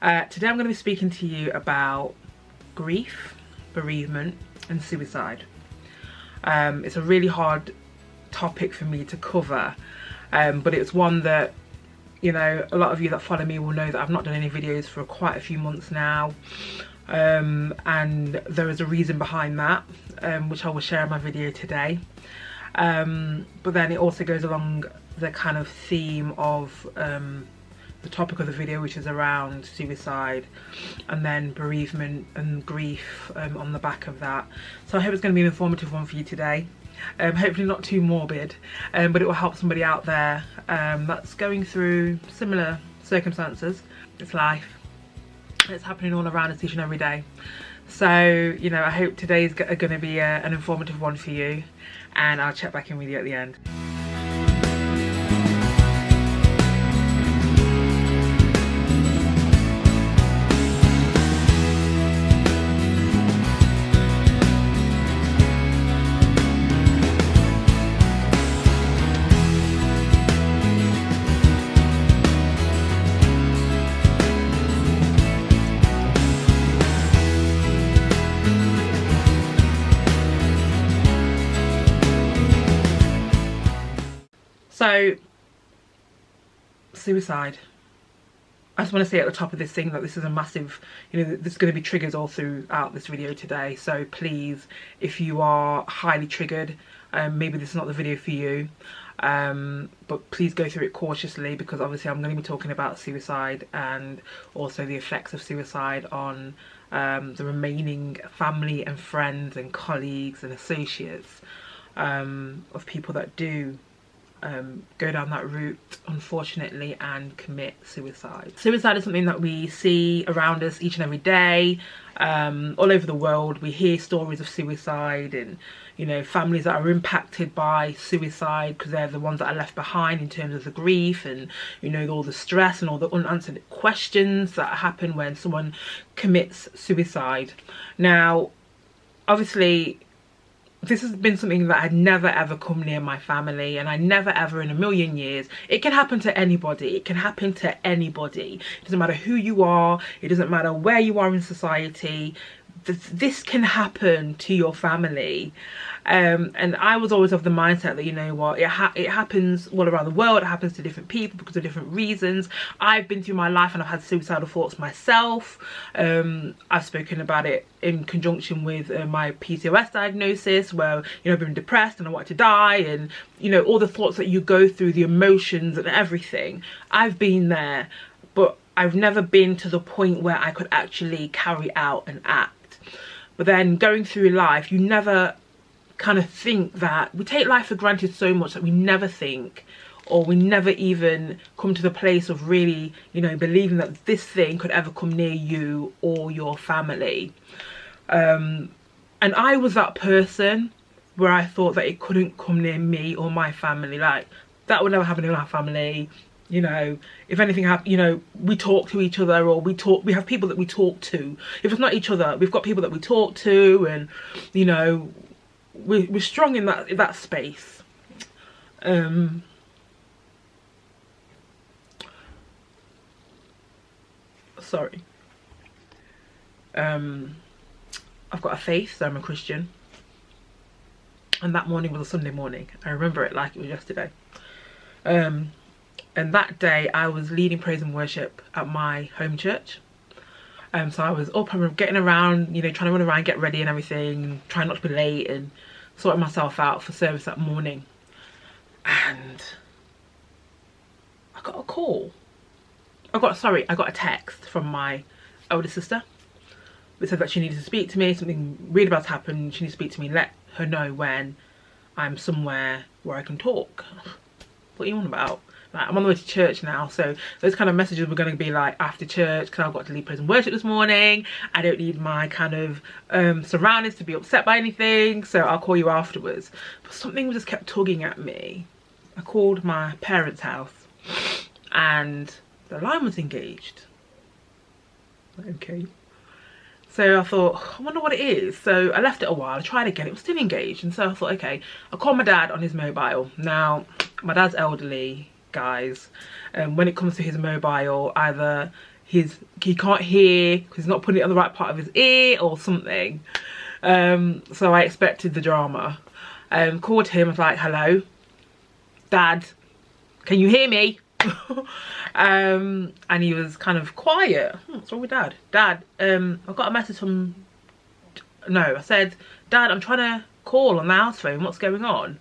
Today I'm going to be speaking to you about grief, bereavement and suicide. It's a really hard topic for me to cover, but it's one that, you know, a lot of you that follow me will know that I've not done any videos for quite a few months now, and there is a reason behind that, which I will share in my video today. But then it also goes along the kind of theme of the topic of the video, which is around suicide and then bereavement and grief on the back of that. So I hope it's going to be an informative one for you today. Hopefully not too morbid, but it will help somebody out there that's going through similar circumstances. It's life. It's happening all around us each and every day. So, you know, I hope today's going to be an informative one for you, and I'll check back in with you at the end. So, suicide. I just want to say at the top of this thing that this is a massive, you know, there's going to be triggers all throughout this video today. So please, if you are highly triggered, maybe this is not the video for you. But please go through it cautiously, because obviously I'm going to be talking about suicide and also the effects of suicide on the remaining family and friends and colleagues and associates of people that do go down that route, unfortunately, and commit suicide. Suicide is something that we see around us each and every day, all over the world. We hear stories of suicide, and, you know, families that are impacted by suicide because they're the ones that are left behind in terms of the grief and, you know, all the stress and all the unanswered questions that happen when someone commits suicide. Now, obviously, this has been something that had never ever come near my family, and I never ever in a million years. It can happen to anybody. It can happen to anybody. It doesn't matter who you are. It doesn't matter where you are in society. This can happen to your family. And I was always of the mindset that, you know what, it happens all around the world. It happens to different people because of different reasons. I've been through my life and I've had suicidal thoughts myself. I've spoken about it in conjunction with my PCOS diagnosis, where, you know, I've been depressed and I wanted to die, and, you know, all the thoughts that you go through, the emotions and everything. I've been there, but I've never been to the point where I could actually carry out an act. But then going through life, you never kind of think that, we take life for granted so much that we never think, or we never even come to the place of really, you know, believing that this thing could ever come near you or your family. And I was that person where I thought that it couldn't come near me or my family. Like, that would never happen in our family. You know, if anything happened, you know, we talk to each other, or we have people that we talk to. If it's not each other, we've got people that we talk to, and, you know, we're strong in that space. Sorry. I've got a faith, so I'm a Christian. And that morning was a Sunday morning. I remember it like it was yesterday. And that day I was leading praise and worship at my home church. So I was up and getting around, you know, trying to run around, get ready and everything, trying not to be late and sorting myself out for service that morning. And I got a call. I got a text from my older sister. It said that she needed to speak to me, something really bad happened. She needs to speak to me, let her know when I'm somewhere where I can talk. What are you on about? Like, I'm on the way to church now, so those kind of messages were going to be like after church, because I've got to lead praise and worship this morning. I don't need my kind of surroundings to be upset by anything, so I'll call you afterwards. But something just kept tugging at me. I called my parents' house and the line was engaged. Okay. So I thought, I wonder what it is. So I left it a while, I tried again, it was still engaged. And so I thought, okay, I'll call my dad on his mobile. Now, my dad's elderly, guys. When it comes to his mobile, either he can't hear because he's not putting it on the right part of his ear or something. So I expected the drama. Called him, I was like, hello, Dad, can you hear me? And he was kind of quiet. What's wrong with Dad? Dad, I've got a message from... No, I said, Dad, I'm trying to call on the house phone, what's going on?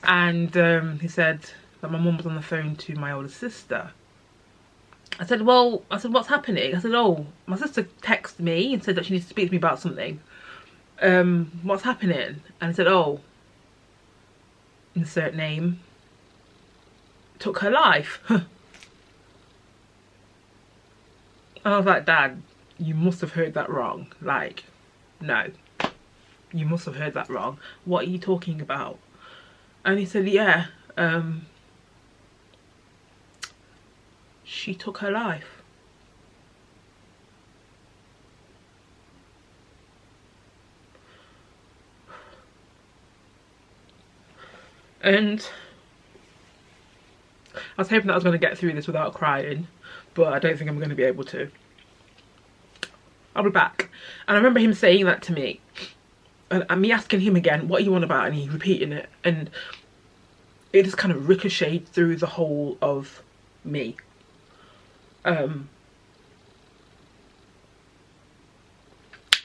And he said that my mum was on the phone to my older sister. I said, what's happening? I said, oh, my sister texted me and said that she needs to speak to me about something. What's happening? And he said, oh, insert name, took her life. And I was like, Dad, you must have heard that wrong. Like, no, you must have heard that wrong. What are you talking about? And he said, yeah, she took her life. And I was hoping that I was going to get through this without crying, but I don't think I'm going to be able to. I'll be back. And I remember him saying that to me, and me asking him again, what are you on about? And he repeating it, and it just kind of ricocheted through the whole of me. I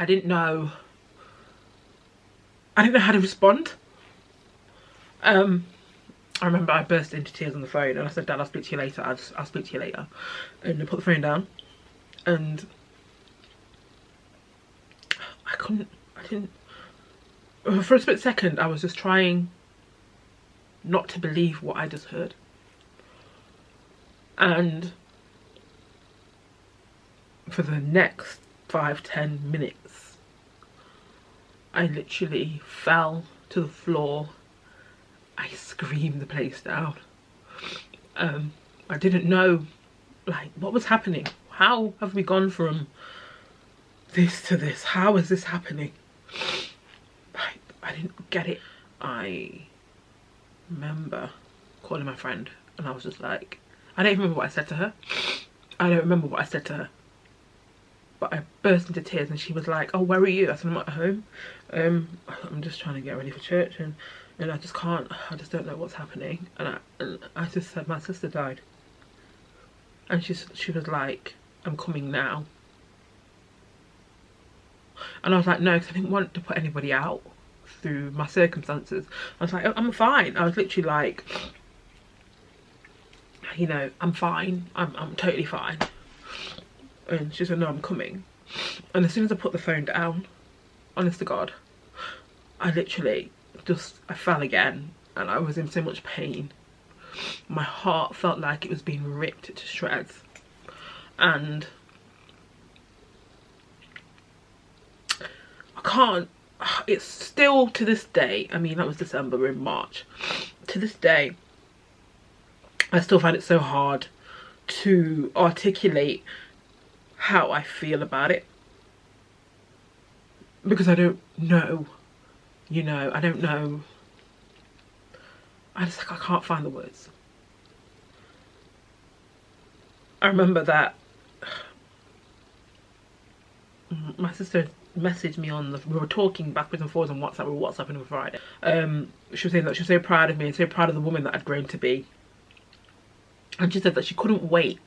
didn't know how to respond. I remember I burst into tears on the phone and I said, Dad, I'll speak to you later. I'll speak to you later. And I put the phone down, and I didn't, for a split second, I was just trying not to believe what I just heard. And for the next 5-10 minutes, I literally fell to the floor. I screamed the place down. I didn't know, like, what was happening. How have we gone from this to this? How is this happening? I didn't get it. I remember calling my friend and I was just like, I don't remember what I said to her. But I burst into tears and she was like, oh, where are you? I said, I'm not at home. I'm just trying to get ready for church and I just don't know what's happening. And I just said, my sister died. And she was like, I'm coming now. And I was like, no, because I didn't want to put anybody out through my circumstances. I was like, oh, I'm fine. I was literally like, you know, I'm fine. I'm totally fine. And she said, no, I'm coming. And as soon as I put the phone down, honest to God, I literally I fell again, and I was in so much pain. My heart felt like it was being ripped to shreds. And I can't, it's still to this day, I mean, that was December, we're in March. To this day, I still find it so hard to articulate how I feel about it, because I don't know, you know, I don't know. I can't find the words. I remember that my sister messaged me we were talking backwards and forwards on WhatsApp. We were WhatsApping on Friday. She was saying that she was so proud of me and so proud of the woman that I'd grown to be. And she said that she couldn't wait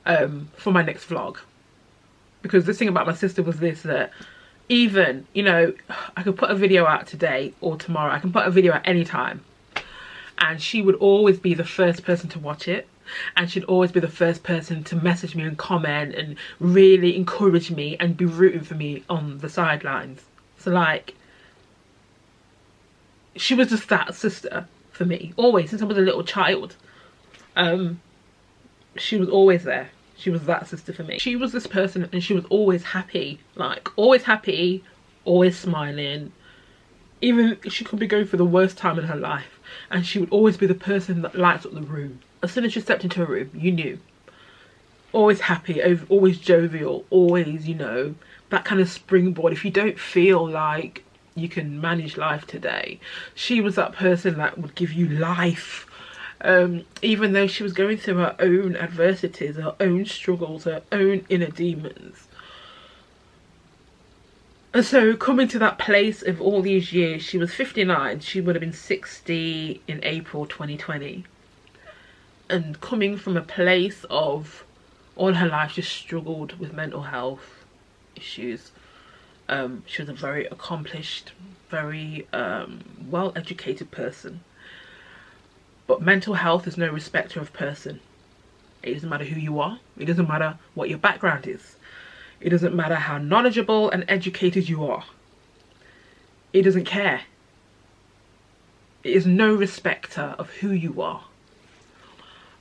for my next vlog, because the thing about my sister was this, that even, you know, I could put a video out today or tomorrow, I can put a video at any time, and she would always be the first person to watch it, and she'd always be the first person to message me and comment and really encourage me and be rooting for me on the sidelines. So like, she was just that sister for me, always, since I was a little child. She was always there. She was that sister for me. She was this person, and she was always happy, like always happy, always smiling. Even she could be going through the worst time in her life, and she would always be the person that lights up the room. As soon as she stepped into a room, you knew. Always happy, always jovial, always, you know, that kind of springboard. If you don't feel like you can manage life today, she was that person that would give you life even though she was going through her own adversities, her own struggles, her own inner demons. And so coming to that place of all these years, she was 59, she would have been 60 in April 2020. And coming from a place of all her life just struggled with mental health issues. She was a very accomplished, very well-educated person. But mental health is no respecter of person. It doesn't matter who you are. It doesn't matter what your background is. It doesn't matter how knowledgeable and educated you are. It doesn't care. It is no respecter of who you are.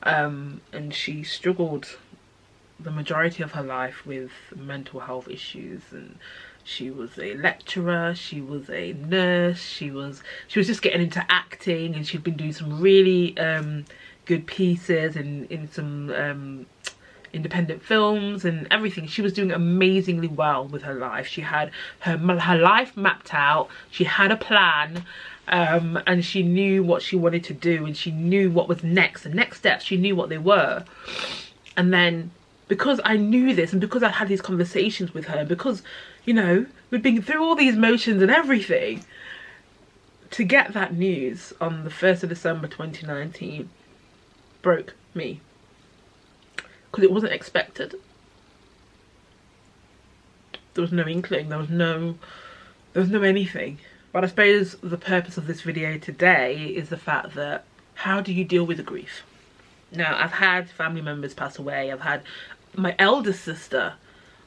And she struggled the majority of her life with mental health issues, and she was a lecturer, she was a nurse, she was just getting into acting, and she'd been doing some really good pieces in some independent films and everything. She was doing amazingly well with her life. She had her life mapped out, she had a plan, and she knew what she wanted to do, and she knew what was next, the next steps, she knew what they were. And then because I knew this, and because I had these conversations with her, because, you know, we'd been through all these motions and everything, to get that news on the 1st of December 2019 broke me. Because it wasn't expected. There was no inkling, there was no anything. But I suppose the purpose of this video today is the fact that, how do you deal with the grief? Now, I've had family members pass away. I've had my eldest sister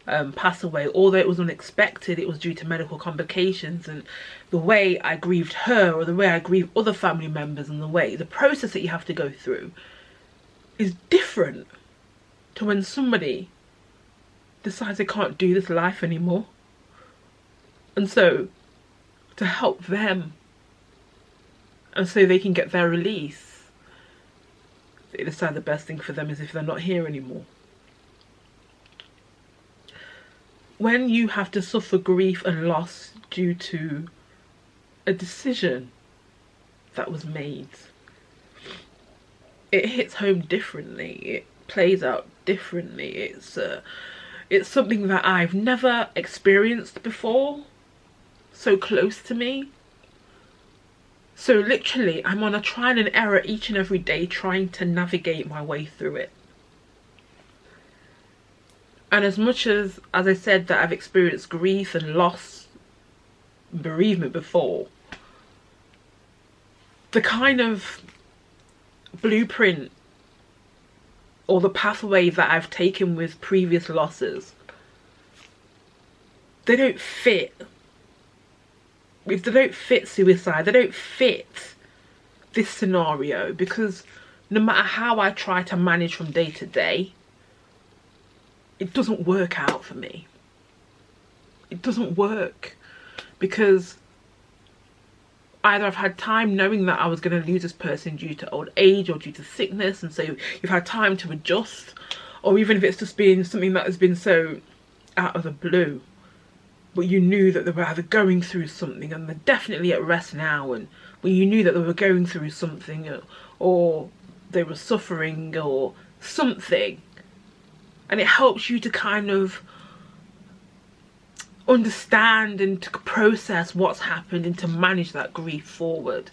pass away. Although it was unexpected, it was due to medical complications, and the way I grieved her, or the way I grieve other family members, and the process that you have to go through is different to when somebody decides they can't do this life anymore. And so, to help them, and so they can get their release, they decide the best thing for them is if they're not here anymore. When you have to suffer grief and loss due to a decision that was made, it hits home differently. It plays out differently. It's something that I've never experienced before, so close to me. So literally, I'm on a trial and error each and every day, trying to navigate my way through it. And as much as I said that I've experienced grief and loss, bereavement before, the kind of blueprint or the pathway that I've taken with previous losses, they don't fit. They don't fit suicide, they don't fit this scenario, because no matter how I try to manage from day to day, it doesn't work out for me. It doesn't work, because either I've had time knowing that I was going to lose this person due to old age or due to sickness, and so you've had time to adjust, or even if it's just been something that has been so out of the blue, but you knew that they were either going through something and they're definitely at rest now, and when you knew that they were going through something, or they were suffering or something, and it helps you to kind of understand and to process what's happened and to manage that grief forward.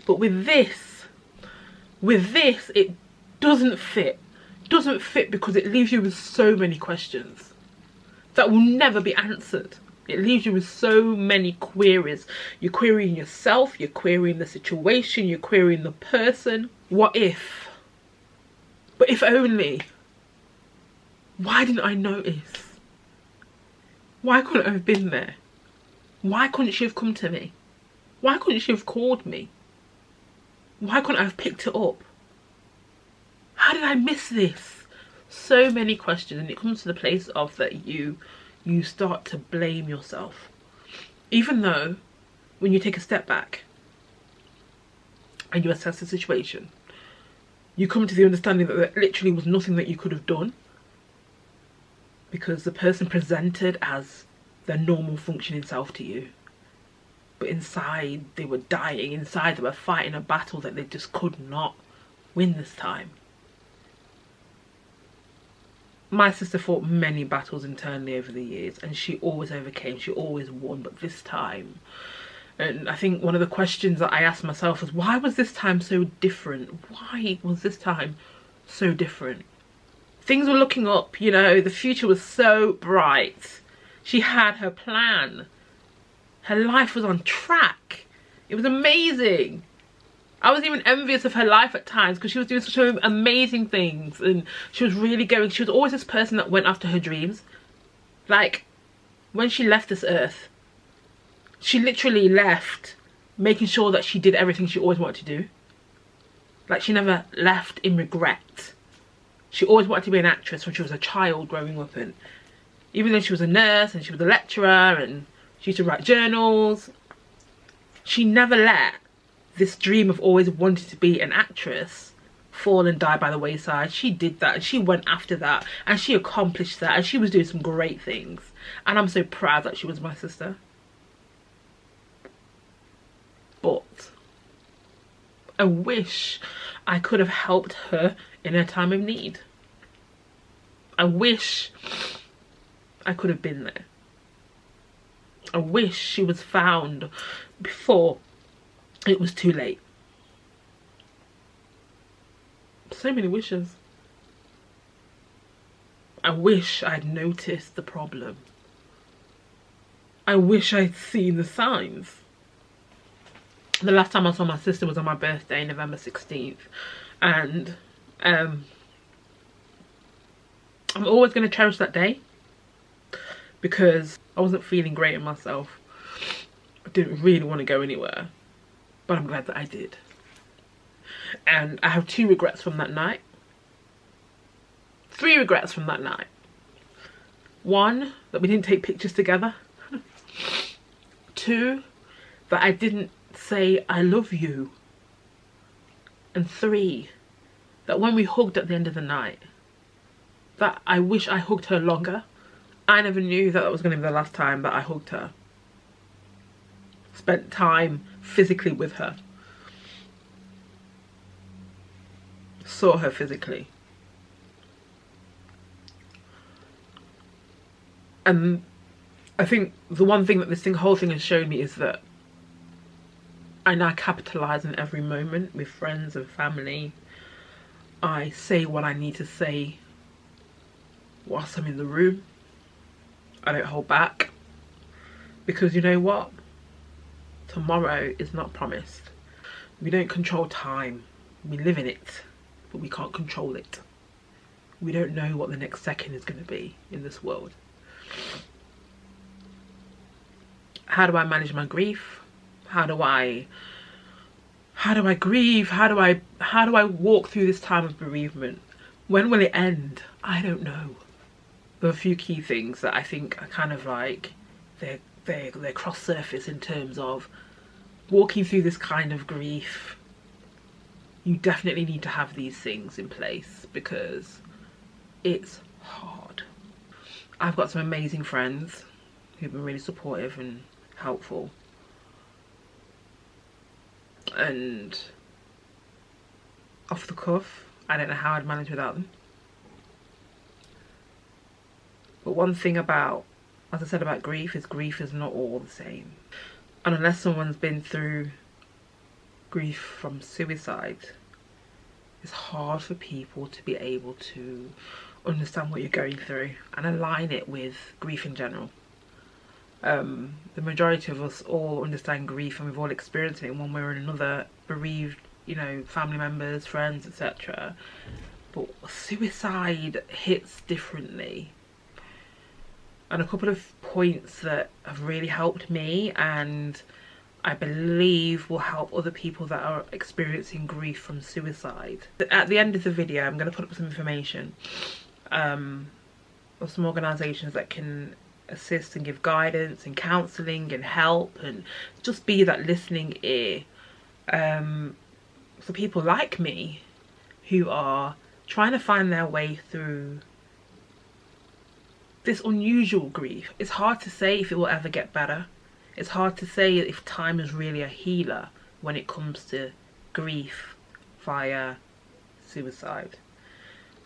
But with this it doesn't fit. Doesn't fit because it leaves you with so many questions that will never be answered. It leaves you with so many queries. You're querying yourself, you're querying the situation, you're querying the person. What if? But if only. Why didn't I notice? Why couldn't I have been there? Why couldn't she have come to me? Why couldn't she have called me? Why couldn't I have picked it up? How did I miss this? So many questions, and it comes to the place of that you start to blame yourself. Even though when you take a step back and you assess the situation, you come to the understanding that there literally was nothing that you could have done, because the person presented as their normal functioning self to you, but inside they were dying, inside they were fighting a battle that they just could not win this time. My sister fought many battles internally over the years, and she always overcame, she always won, but this time, and I think one of the questions that I asked myself was, why was this time so different? Why was this time so different? Things were looking up, you know, the future was so bright. She had her plan. Her life was on track. It was amazing. I was even envious of her life at times because she was doing such amazing things, and she was really going, she was always this person that went after her dreams. Like, when she left this earth, she literally left making sure that she did everything she always wanted to do. Like, she never left in regret. She always wanted to be an actress when she was a child growing up, and even though she was a nurse and she was a lecturer and she used to write journals, she never let this dream of always wanting to be an actress fall and die by the wayside. She did that, and she went after that, and she accomplished that, and she was doing some great things, and I'm so proud that she was my sister. But I wish I could have helped her in her time of need. I wish I could have been there. I wish she was found before it was too late. So many wishes. I wish I'd noticed the problem. I wish I'd seen the signs. The last time I saw my sister was on my birthday, November 16th. And I'm always going to cherish that day, because I wasn't feeling great in myself. I didn't really want to go anywhere, but I'm glad that I did. And I have 2 regrets from that night. 3 regrets from that night. 1, that we didn't take pictures together. 2, that I didn't say I love you. And 3, that when we hugged at the end of the night, that I wish I hugged her longer. I never knew that was going to be the last time that I hugged her. Spent time physically with her. Saw her physically. And I think the one thing that this whole thing has shown me is that I now capitalise on every moment with friends and family. I say what I need to say whilst I'm in the room. I don't hold back, because you know what? Tomorrow is not promised. We don't control time. We live in it, but we can't control it. We don't know what the next second is going to be in this world. How do I manage my grief? How do I grieve? How do I walk through this time of bereavement? When will it end? I don't know. There are a few key things that I think are kind of like they're cross surface in terms of walking through this kind of grief. You definitely need to have these things in place because it's hard. I've got some amazing friends who've been really supportive and helpful, and off the cuff, I don't know how I'd manage without them. But one thing about, as I said about grief is not all the same. And unless someone's been through grief from suicide, it's hard for people to be able to understand what you're going through and align it with grief in general. The majority of us all understand grief, and we've all experienced it in one way or another, bereaved, you know, family members, friends, etc. But suicide hits differently. And a couple of points that have really helped me, and I believe will help other people that are experiencing grief from suicide. At the end of the video, I'm going to put up some information of some organisations that can assist and give guidance and counselling and help, and just be that listening ear for people like me who are trying to find their way through this unusual grief. It's hard to say if it will ever get better. It's hard to say if time is really a healer when it comes to grief via suicide.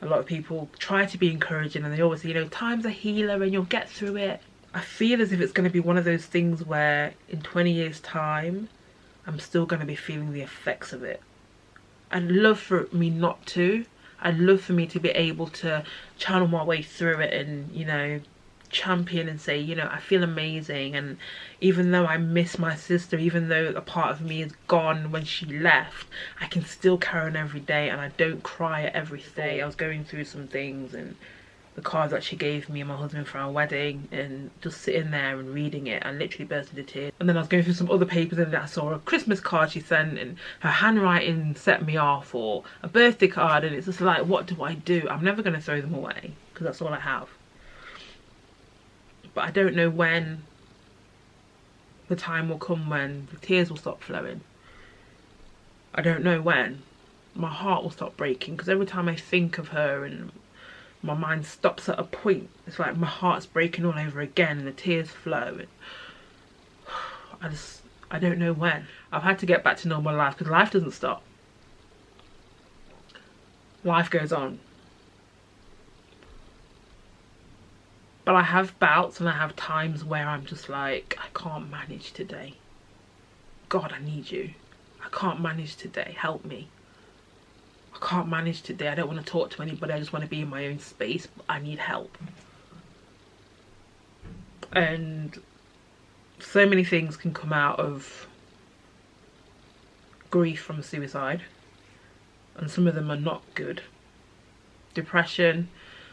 A lot of people try to be encouraging and they always say, you know, time's a healer and you'll get through it. I feel as if it's going to be one of those things where in 20 years time I'm still going to be feeling the effects of it. I'd love for me not to. I'd love for me to be able to channel my way through it and, you know, champion and say, you know, I feel amazing. And even though I miss my sister, even though a part of me is gone when she left, I can still carry on every day and I don't cry at every day. I was going through some things and the card that she gave me and my husband for our wedding, and just sitting there and reading it, I literally burst into tears. And then I was going through some other papers and I saw a Christmas card she sent and her handwriting set me off, or a birthday card, and it's just like, what do I do? I'm never going to throw them away because that's all I have. But I don't know when the time will come when the tears will stop flowing. I don't know when. My heart will stop breaking because every time I think of her and my mind stops at a point, it's like my heart's breaking all over again and the tears flow. And I don't know when. I've had to get back to normal life because life doesn't stop. Life goes on. But I have bouts and I have times where I'm just like, I can't manage today. God, I need you. I can't manage today. Help me. I can't manage today. I don't want to talk to anybody. I just want to be in my own space. But I need help. And so many things can come out of grief from suicide. And some of them are not good. Depression.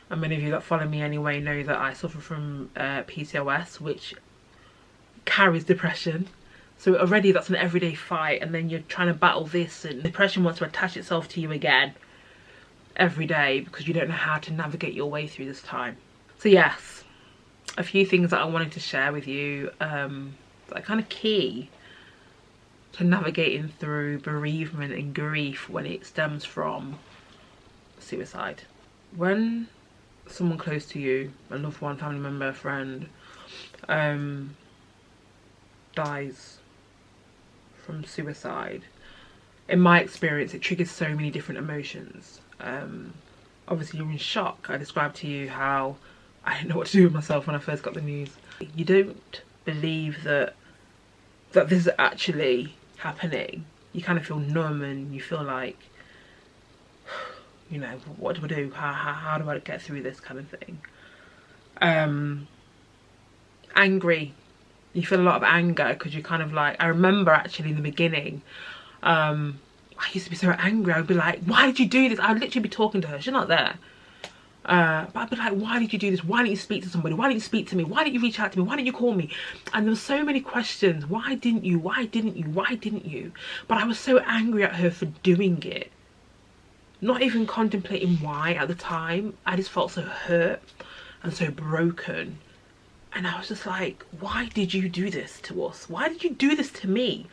And many of you that follow me anyway know that I suffer from PCOS, which carries depression. So already that's an everyday fight, and then you're trying to battle this, and depression wants to attach itself to you again every day because you don't know how to navigate your way through this time. So yes, a few things that I wanted to share with you that are kind of key to navigating through bereavement and grief when it stems from suicide. When someone close to you, a loved one, family member, a friend, dies from suicide, in my experience it triggers so many different emotions. Obviously you're in shock. I described to you how I didn't know what to do with myself when I first got the news. You don't believe that this is actually happening. You kind of feel numb and you feel like, you know, what do I do? How do I get through this kind of thing? Angry. You feel a lot of anger because you kind of like, I remember actually in the beginning, I used to be so angry. I would be like, why did you do this? I would literally be talking to her. She's not there. But I'd be like, why did you do this? Why didn't you speak to somebody? Why didn't you speak to me? Why didn't you reach out to me? Why didn't you call me? And there were so many questions. Why didn't you? Why didn't you? Why didn't you? But I was so angry at her for doing it. Not even contemplating why at the time. I just felt so hurt and so broken. And I was just like, why did you do this to us? Why did you do this to me?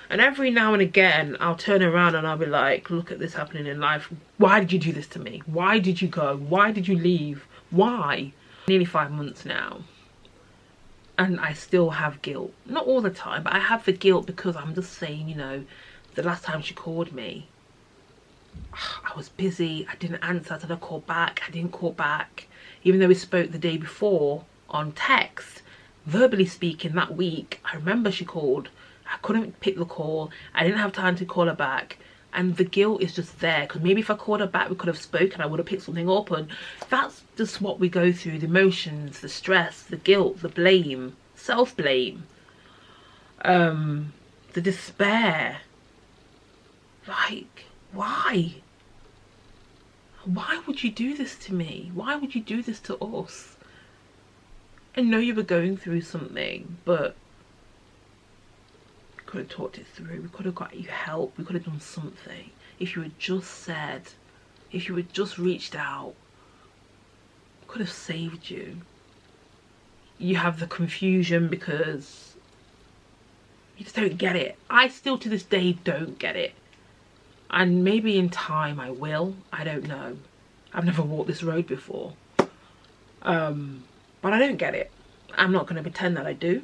And every now and again, I'll turn around and I'll be like, look at this happening in life. Why did you do this to me? Why did you go? Why did you leave? Why? Nearly 5 months now. And I still have guilt. Not all the time, but I have the guilt because I'm just saying, you know, the last time she called me, I was busy. I didn't answer. I said I'd call back. I didn't call back. Even though we spoke the day before on text, verbally speaking that week, I remember she called. I couldn't pick the call. I didn't have time to call her back. And the guilt is just there because maybe if I called her back, we could have spoken. I would have picked something up. And that's just what we go through. The emotions, the stress, the guilt, the blame, self-blame, the despair. Like, why? Why would you do this to me? Why would you do this to us? I know you were going through something, but we could have talked it through. We could have got you help. We could have done something. If you had just said, if you had just reached out, we could have saved you. You have the confusion because you just don't get it. I still to this day don't get it. And maybe in time I will. I don't know. I've never walked this road before. But I don't get it. I'm not going to pretend that I do.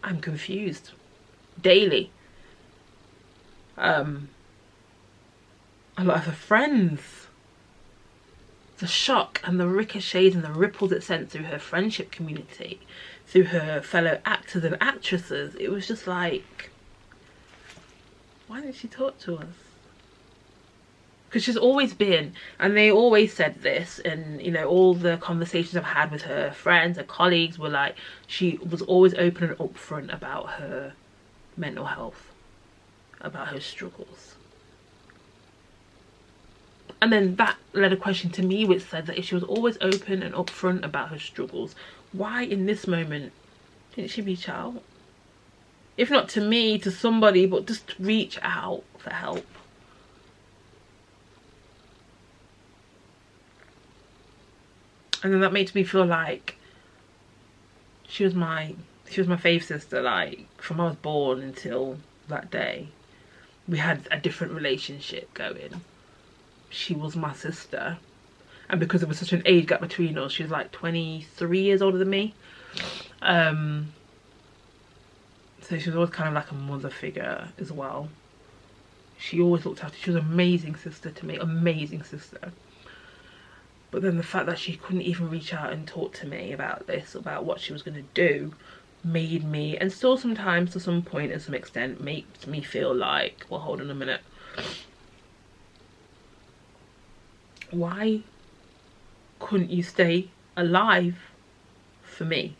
I'm confused. Daily. A lot of her friends the shock and the ricochets and the ripples it sent through her friendship community, through her fellow actors and actresses, it was just like, why didn't she talk to us? Because she's always been, and they always said this, and you know, all the conversations I've had with her friends and colleagues were like, she was always open and upfront about her mental health, about her struggles. And then that led a question to me which said that if she was always open and upfront about her struggles, why in this moment didn't she reach out? If not to me, to somebody, but just reach out for help. And then that makes me feel like she was my fave sister. Like, from I was born until that day, we had a different relationship going. She was my sister, and because there was such an age gap between us, she was like 23 years older than me. So she was always kind of like a mother figure as well. She always looked after. She was an amazing sister to me, amazing sister. But then the fact that she couldn't even reach out and talk to me about this, about what she was going to do, made me, and still sometimes to some point and some extent, makes me feel like, well, hold on a minute. Why couldn't you stay alive for me?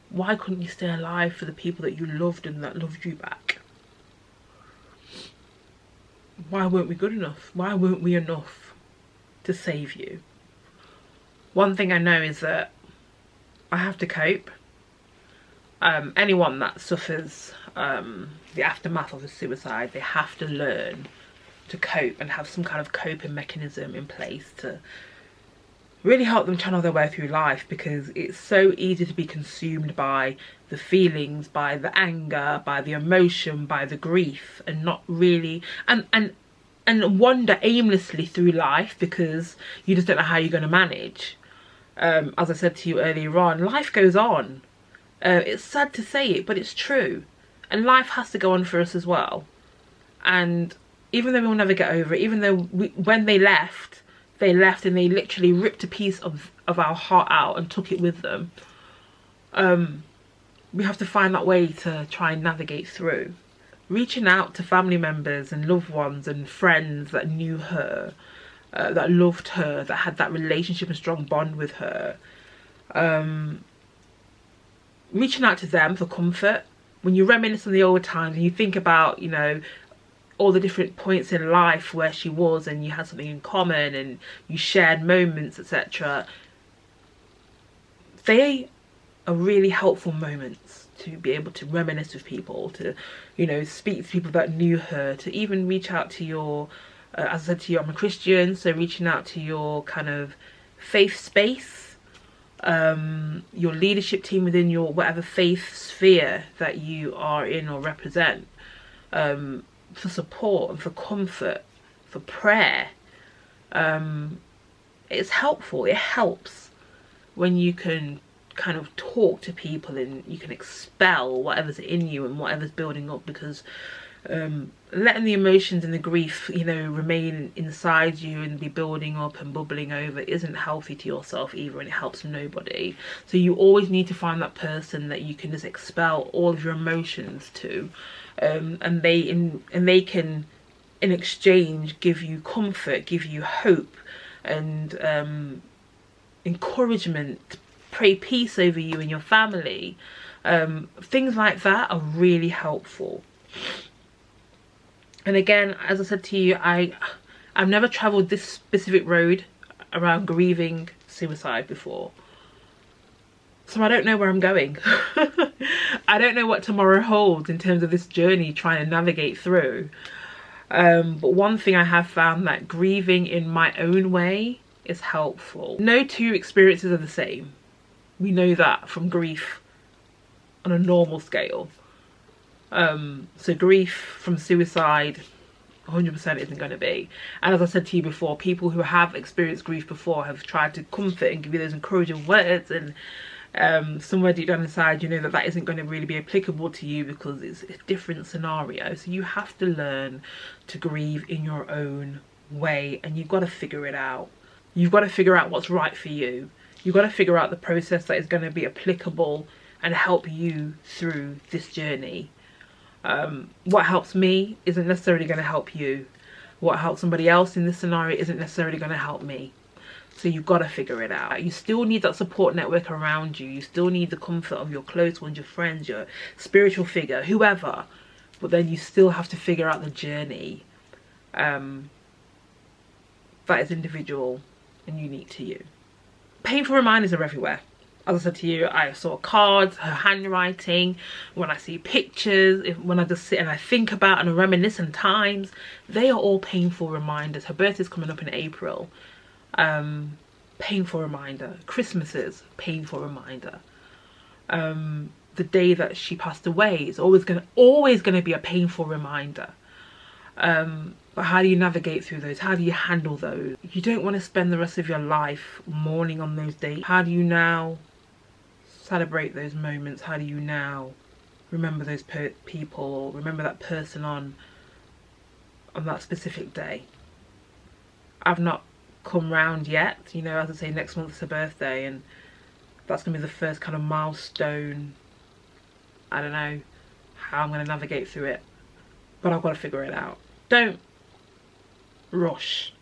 Why couldn't you stay alive for the people that you loved and that loved you back? Why weren't we good enough? Why weren't we enough to save you? One thing I know is that I have to cope. Anyone that suffers the aftermath of a suicide, they have to learn to cope and have some kind of coping mechanism in place to really help them channel their way through life, because it's so easy to be consumed by the feelings, by the anger, by the emotion, by the grief, and not really and wander aimlessly through life because you just don't know how you're going to manage. As I said to you earlier on, life goes on. It's sad to say it, but it's true, and life has to go on for us as well. And even though we'll never get over it, even though when they left and they literally ripped a piece of our heart out and took it with them, we have to find that way to try and navigate through. Reaching out to family members and loved ones and friends that knew her, that loved her, that had that relationship and strong bond with her. Reaching out to them for comfort. When you reminisce on the old times and you think about, you know, all the different points in life where she was and you had something in common and you shared moments, etc. They are really helpful moments to be able to reminisce with people, to, you know, speak to people that knew her, to even reach out to your, as I said to you, I'm a Christian, so reaching out to your kind of faith space, your leadership team within your whatever faith sphere that you are in or represent, for support and for comfort, for prayer. It's helpful. It helps when you can kind of talk to people and you can expel whatever's in you and whatever's building up, because letting the emotions and the grief, you know, remain inside you and be building up and bubbling over isn't healthy to yourself either, and it helps nobody. So you always need to find that person that you can just expel all of your emotions to, and they can in exchange give you comfort, give you hope and encouragement, pray peace over you and your family. Things like that are really helpful. And again, as I said to you, I've never travelled this specific road around grieving suicide before, so I don't know where I'm going. I don't know what tomorrow holds in terms of this journey trying to navigate through, but one thing I have found, that grieving in my own way is helpful. No two experiences are the same. We know that from grief on a normal scale. So grief from suicide 100% isn't going to be. And as I said to you before, people who have experienced grief before have tried to comfort and give you those encouraging words, and somewhere deep down inside you know that that isn't going to really be applicable to you because it's a different scenario. So you have to learn to grieve in your own way, and you've got to figure it out. You've got to figure out what's right for you. You've got to figure out the process that is going to be applicable and help you through this journey. What helps me isn't necessarily going to help you. What helps somebody else in this scenario isn't necessarily going to help me. So you've got to figure it out. You still need that support network around you. You still need the comfort of your close ones, your friends, your spiritual figure, whoever. But then you still have to figure out the journey that is individual and unique to you. Painful reminders are everywhere. As I said to you, I saw cards, her handwriting, when I see pictures, when I just sit and I think about and reminisce on times, they are all painful reminders. Her birthday's coming up in April. Painful reminder. Christmases, painful reminder. The day that she passed away is always gonna be a painful reminder. But how do you navigate through those? How do you handle those? You don't want to spend the rest of your life mourning on those days. How do you now celebrate those moments? How do you now remember those people, or remember that person on that specific day? I've not come round yet, you know. As I say, next month's her birthday, and that's gonna be the first kind of milestone. I don't know how I'm gonna navigate through it, but I've got to figure it out. Don't rush.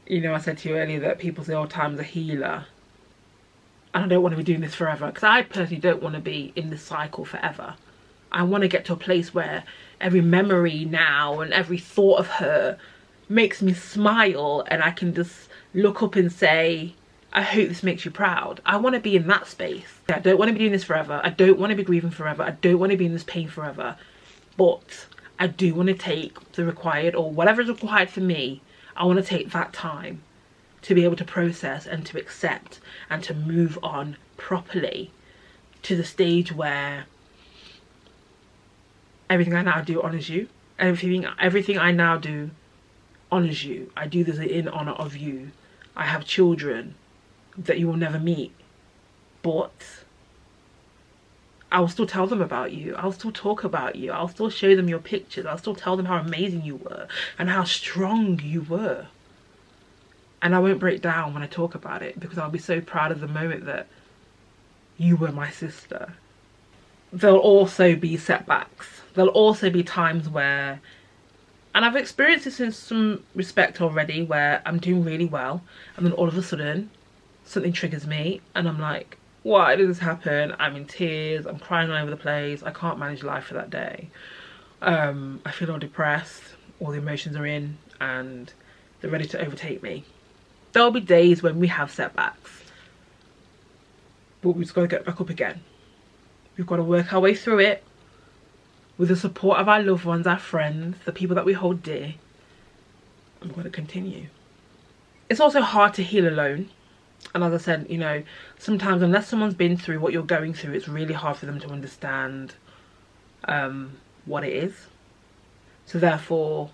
You know, I said to you earlier that people say, oh, time's a healer, and I don't want to be doing this forever, because I personally don't want to be in this cycle forever. I want to get to a place where every memory now and every thought of her makes me smile, and I can just look up and say, I hope this makes you proud. I want to be in that space. I don't want to be doing this forever. I don't want to be grieving forever. I don't want to be in this pain forever. But I do want to take the required, or whatever is required for me, I want to take that time to be able to process and to accept and to move on properly to the stage where everything I now do honours you. Everything I now do honours you. I do this in honour of you. I have children that you will never meet, but I will still tell them about you. I'll still talk about you. I'll still show them your pictures. I'll still tell them how amazing you were and how strong you were. And I won't break down when I talk about it, because I'll be so proud of the moment that you were my sister. There'll also be setbacks. There'll also be times where, and I've experienced this in some respect already, where I'm doing really well, and then all of a sudden something triggers me and I'm like, why did this happen? I'm in tears, I'm crying all over the place, I can't manage life for that day. I feel all depressed, all the emotions are in and they're ready to overtake me. There'll be days when we have setbacks, but we've just got to get back up again. We've got to work our way through it with the support of our loved ones, our friends, the people that we hold dear, and we're going to continue. It's also hard to heal alone. And as I said, you know, sometimes unless someone's been through what you're going through, it's really hard for them to understand what it is. So therefore,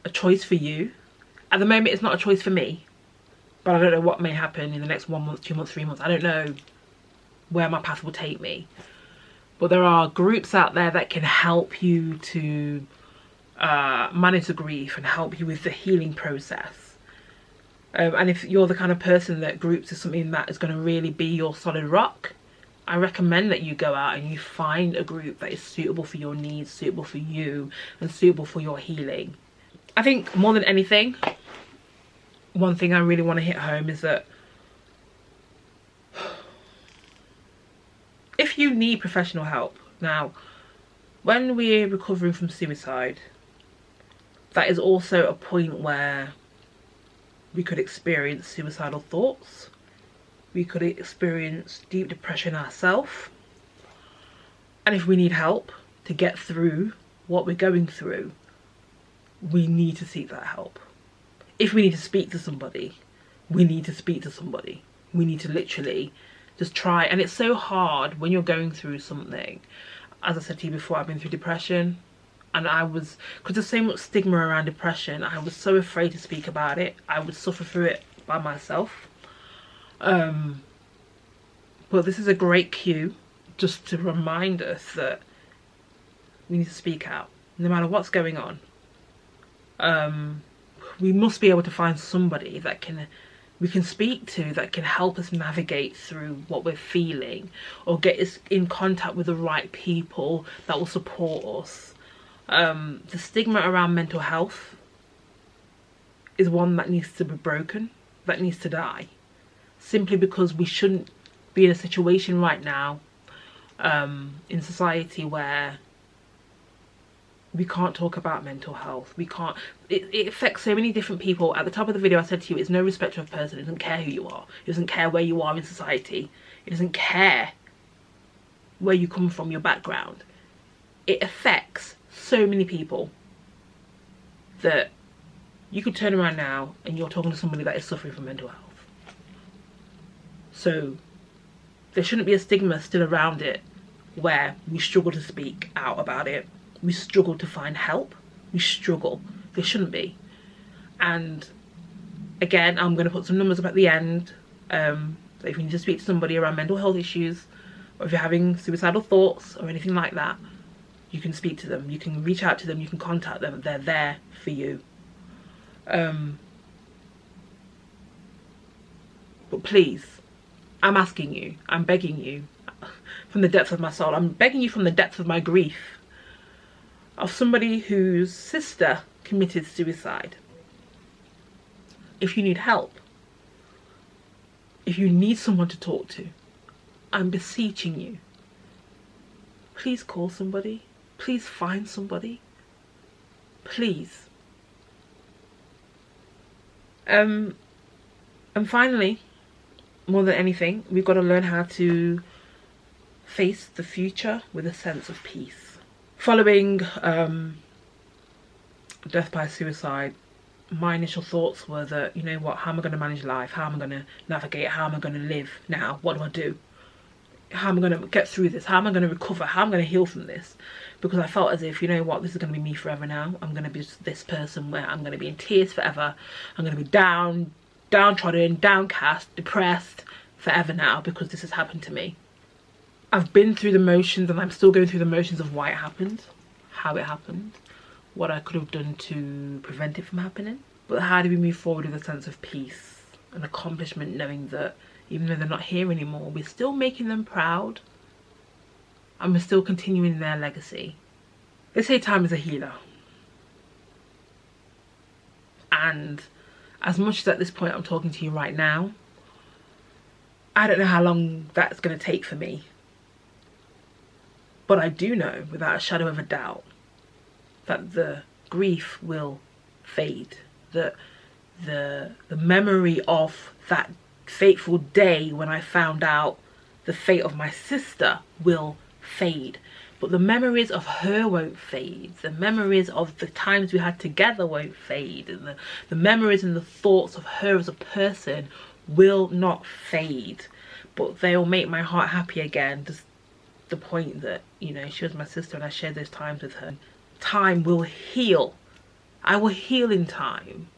a choice for you. At the moment, it's not a choice for me. But I don't know what may happen in the next 1 month, 2 months, 3 months. I don't know where my path will take me. But there are groups out there that can help you to manage the grief and help you with the healing process. And if you're the kind of person that groups is something that is going to really be your solid rock, I recommend that you go out and you find a group that is suitable for your needs, suitable for you, and suitable for your healing. I think more than anything, one thing I really want to hit home is that if you need professional help, now, when we're recovering from suicide, that is also a point where we could experience suicidal thoughts. We could experience deep depression ourselves. And if we need help to get through what we're going through, we need to seek that help. If we need to speak to somebody, we need to speak to somebody. We need to literally just try. And it's so hard when you're going through something. As I said to you before, I've been through depression. And because there's so much stigma around depression, I was so afraid to speak about it. I would suffer through it by myself. But this is a great cue just to remind us that we need to speak out, no matter what's going on. we must be able to find somebody that we can speak to, that can help us navigate through what we're feeling, or get us in contact with the right people that will support us. The stigma around mental health is one that needs to be broken, that needs to die, simply because we shouldn't be in a situation right now in society where we can't talk about mental health. We can't, it affects so many different people. At the top of the video I said to you, it's no respect of person. It doesn't care who you are. It doesn't care where you are in society. It doesn't care where you come from, your background. It affects so many people that you could turn around now and you're talking to somebody that is suffering from mental health. So there shouldn't be a stigma still around it where we struggle to speak out about it. We struggle to find help. We struggle. There shouldn't be. And again, I'm going to put some numbers up at the end. If you need to speak to somebody around mental health issues, or if you're having suicidal thoughts or anything like that, you can speak to them. You can reach out to them. You can contact them. They're there for you. But please, I'm asking you, I'm begging you from the depths of my soul. I'm begging you from the depths of my grief, of somebody whose sister committed suicide. If you need help, if you need someone to talk to, I'm beseeching you, please call somebody, please find somebody, please. And finally, more than anything, we've got to learn how to face the future with a sense of peace. Following death by suicide, my initial thoughts were that, you know what, how am I going to manage life? How am I going to navigate? How am I going to live now? What do I do? How am I going to get through this? How am I going to recover? How am I going to heal from this? Because I felt as if, you know what, this is going to be me forever now. I'm going to be just this person where I'm going to be in tears forever. I'm going to be downtrodden, downcast, depressed forever now because this has happened to me. I've been through the motions and I'm still going through the motions of why it happened, how it happened, what I could have done to prevent it from happening. But how do we move forward with a sense of peace and accomplishment, knowing that even though they're not here anymore, we're still making them proud and we're still continuing their legacy. They say time is a healer. And as much as at this point I'm talking to you right now, I don't know how long that's going to take for me. But I do know, without a shadow of a doubt, that the grief will fade. That the memory of that fateful day when I found out the fate of my sister will fade. But the memories of her won't fade. The memories of the times we had together won't fade. And the memories and the thoughts of her as a person will not fade. But they'll make my heart happy again. Just the point that, you know, she was my sister and I shared those times with her. Time will heal. I will heal in time.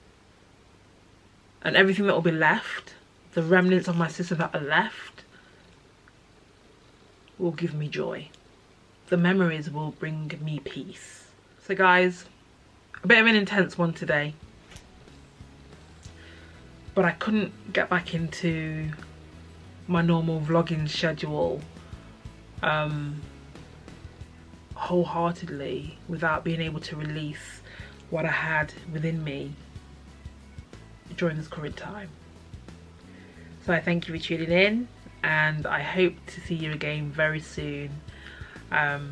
And everything that will be left, the remnants of my sister that are left, will give me joy. The memories will bring me peace. So guys, a bit of an intense one today. But I couldn't get back into my normal vlogging schedule wholeheartedly without being able to release what I had within me during this current time. So I thank you for tuning in and I hope to see you again very soon on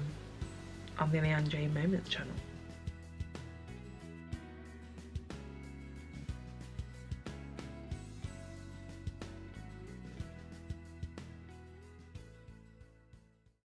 the Leanne Moments channel.